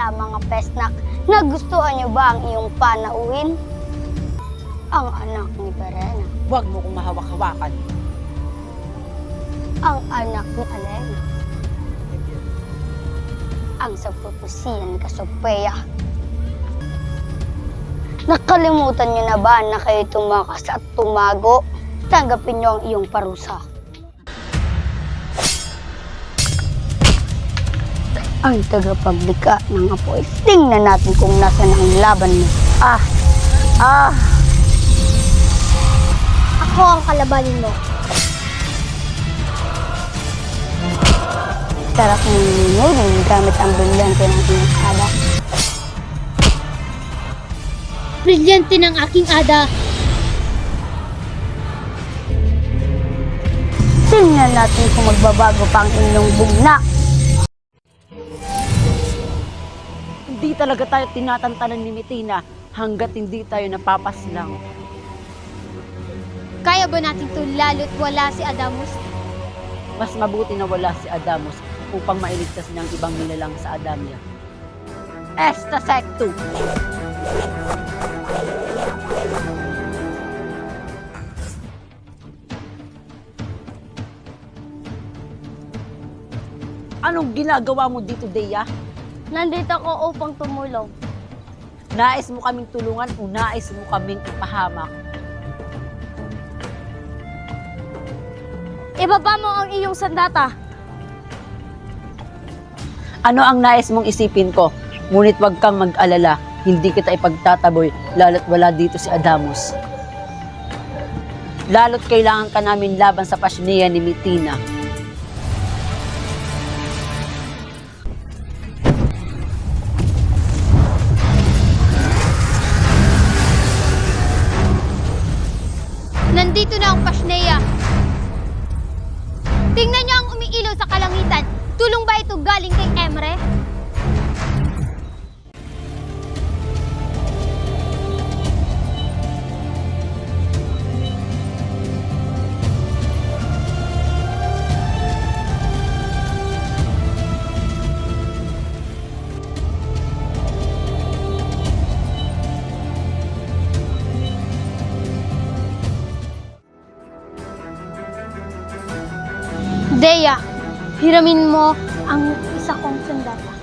Kaya mga pesnak, nagustuhan niyo ba ang iyong panauhin? Ang anak ni Verena, Huwag mo kong mahawak-hawakan. ang anak ni Alena, ang sagpupusiyan ni Cassiopeia. Nakalimutan niyo na ba na kayo tumakas at tumago? Tanggapin niyo ang iyong parusa. Ang tagapaglikha ng apoy. Tingnan natin kung nasaan ang laban mo. Ako ang kalabanin mo. Sarap ng nunod gamit ang brilyante ng iyong ada. Brilyante ng aking ada. Tingnan natin kung magbabago pa ang inyong bugna. Hindi talaga tayo tinatantanan ni Mitina hanggat hindi tayo napapaslang. Kaya ba natin ito lalo't wala si Adamus? Mas mabuti na wala si Adamus upang mailigtas niyang ibang nilalang sa Adamia. Esta sectu! Anong ginagawa mo dito, Dea? Nandito ako upang tumulong. Nais mo kaming tulungan o nais mo kaming ipahamak? Ibaba mo ang iyong sandata. Ano ang nais mong isipin ko? Ngunit wag kang mag-alala, hindi kita ipagtataboy lalo't wala dito si Adamus. Lalo't kailangan ka namin laban sa pasyoneya ni Mitina. Nandito na ang Pasnea. Tingnan niyo ang umiilaw sa kalangitan. Tulong ba ito galing kay Emre? Dea, hiramin mo ang isa kong sandata.